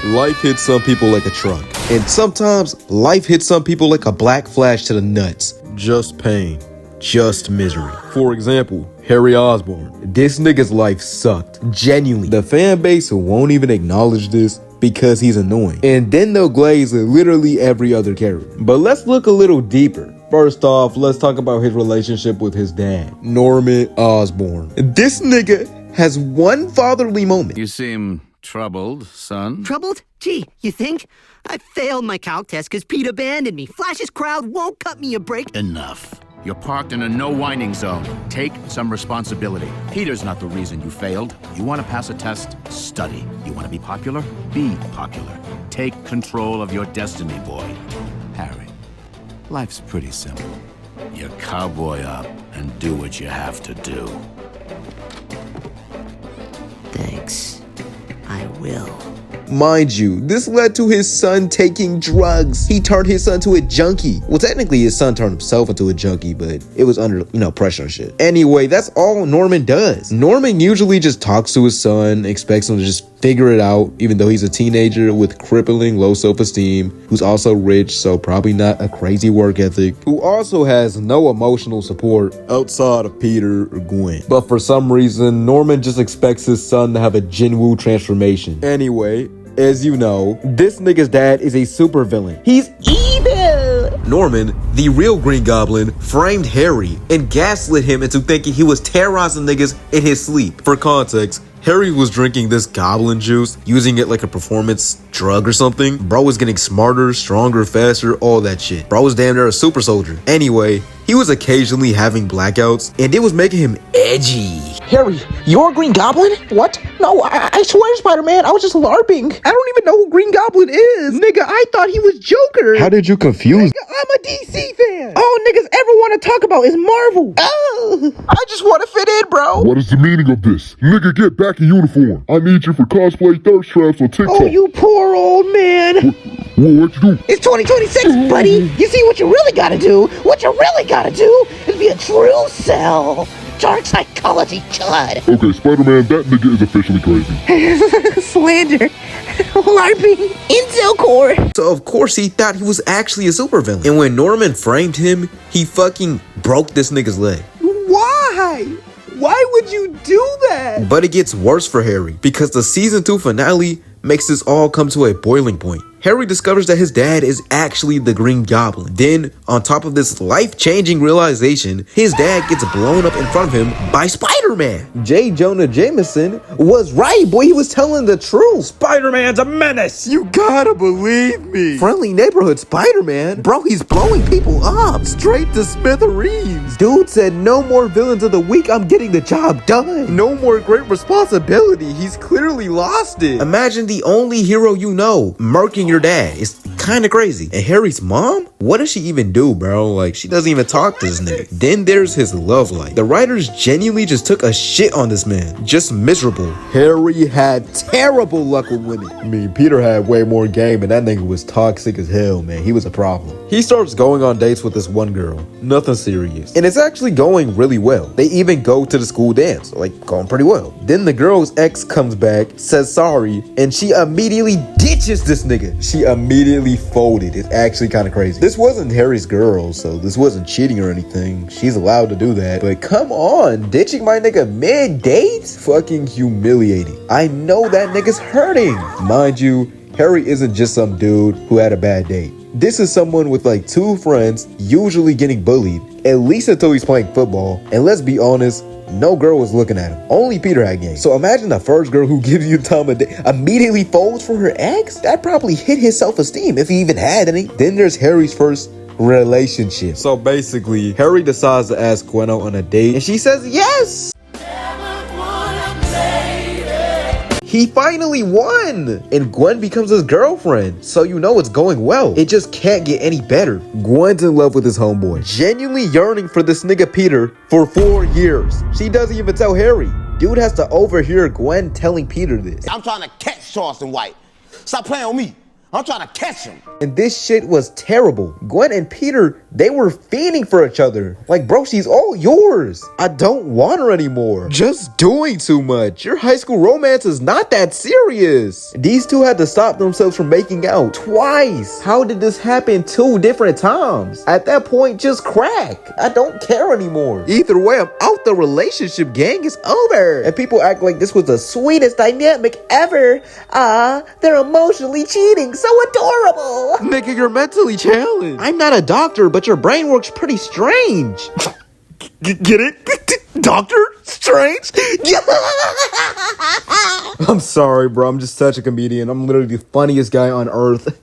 Life hits some people like a truck. And sometimes, life hits some people like a black flash to the nuts. Just pain. Just misery. For example, Harry Osborn. This nigga's life sucked. Genuinely. The fan base won't even acknowledge this because he's annoying. And then they'll glaze literally every other character. But let's look a little deeper. First off, let's talk about his relationship with his dad, Norman Osborn. This nigga has one fatherly moment. You seem troubled, son. Troubled? Gee, you think? I failed my calc test because Pete abandoned me. Flash's crowd won't cut me a break. Enough. You're parked in a no-whining zone. Take some responsibility. Peter's not the reason you failed. You want to pass a test? Study. You want to be popular? Be popular. Take control of your destiny, boy. Harry, life's pretty simple. You cowboy up and do what you have to do. Thanks. I will. Mind you, this led to his son taking drugs. He turned his son to a junkie. Well, technically his son turned himself into a junkie, but it was under, pressure and shit. Anyway, that's all Norman does. Norman usually just talks to his son, expects him to just figure it out, even though he's a teenager with crippling low self-esteem, who's also rich, so probably not a crazy work ethic, who also has no emotional support outside of Peter or Gwen. But for some reason, Norman just expects his son to have a Jinwoo transformation. Anyway, as you know, this nigga's dad is a supervillain. He's evil! Norman, the real Green Goblin, framed Harry and gaslit him into thinking he was terrorizing niggas in his sleep. For context, Harry was drinking this goblin juice, using it like a performance drug or something. Bro was getting smarter, stronger, faster, all that shit. Bro was damn near a super soldier. Anyway, he was occasionally having blackouts, and it was making him edgy. Harry, you're a Green Goblin? What? No, I swear, Spider-Man, I was just LARPing. I don't even know who Green Goblin is. Nigga, I thought he was Joker. How did you confuse? Nigga, I'm a DC fan. All niggas ever want to talk about is Marvel. Oh, I just want to fit in, bro. What is the meaning of this? Nigga, get back in uniform. I need you for cosplay thirst traps on TikTok. Oh, you poor old man. What you do? It's 2026, buddy. You see, what you really gotta do, is be a true cell. Dark psychology chud. Okay, Spider-Man, that nigga is officially crazy. Slander. LARPing. Intel core. So of course he thought he was actually a supervillain. And when Norman framed him, he fucking broke this nigga's leg. Why? Why would you do that? But it gets worse for Harry, because the season 2 finale makes this all come to a boiling point. Harry discovers that his dad is actually the Green Goblin. Then, on top of this life-changing realization, his dad gets blown up in front of him by Spider-Man. J. Jonah Jameson was right, boy. He was telling the truth. Spider-Man's a menace. You gotta believe me. Friendly neighborhood Spider-Man. Bro, he's blowing people up. Straight to smithereens. Dude said, no more villains of the week. I'm getting the job done. No more great responsibility. He's clearly lost it. Imagine the only hero you know murking your dad. It's kind of crazy. And Harry's mom? What does she even do, bro? Like, she doesn't even talk to this nigga. Then there's his love life. The writers genuinely just took a shit on this man. Just miserable. Harry had terrible luck with women. I mean, Peter had way more game, and that nigga was toxic as hell, man. He was a problem. He starts going on dates with this one girl. Nothing serious. And it's actually going really well. They even go to the school dance. Like, going pretty well. Then the girl's ex comes back, says sorry, and she immediately ditches this nigga. She immediately folded. It's actually kind of crazy. This wasn't Harry's girl, so this wasn't cheating or anything. She's allowed to do that. But come on, ditching my nigga mid-date? Fucking humiliating. I know that nigga's hurting. Mind you, Harry isn't just some dude who had a bad date. This is someone with like 2 friends, usually getting bullied, at least until he's playing football. And let's be honest, no girl was looking at him. Only Peter had game. So imagine the first girl who gives you time of day immediately folds for her ex? That probably hit his self-esteem, if he even had any. Then there's Harry's first relationship. So basically, Harry decides to ask Gwen out on a date, and she says yes! He finally won! And Gwen becomes his girlfriend. So you know it's going well. It just can't get any better. Gwen's in love with his homeboy. Genuinely yearning for this nigga Peter for 4 years. She doesn't even tell Harry. Dude has to overhear Gwen telling Peter this. I'm trying to catch Charleston White. Stop playing with me. I'm trying to catch him. And this shit was terrible. Gwen and Peter, they were fiending for each other. Like, bro, she's all yours. I don't want her anymore. Just doing too much. Your high school romance is not that serious. These two had to stop themselves from making out twice. How did this happen 2 different times? At that point, just crack. I don't care anymore. Either way, I'm out. The relationship, gang, is over. And people act like this was the sweetest dynamic ever. They're emotionally cheating. So adorable. Nigga, you're mentally challenged. I'm not a doctor, but your brain works pretty strange. Get it? Doctor Strange? I'm sorry, bro. I'm just such a comedian. I'm literally the funniest guy on earth.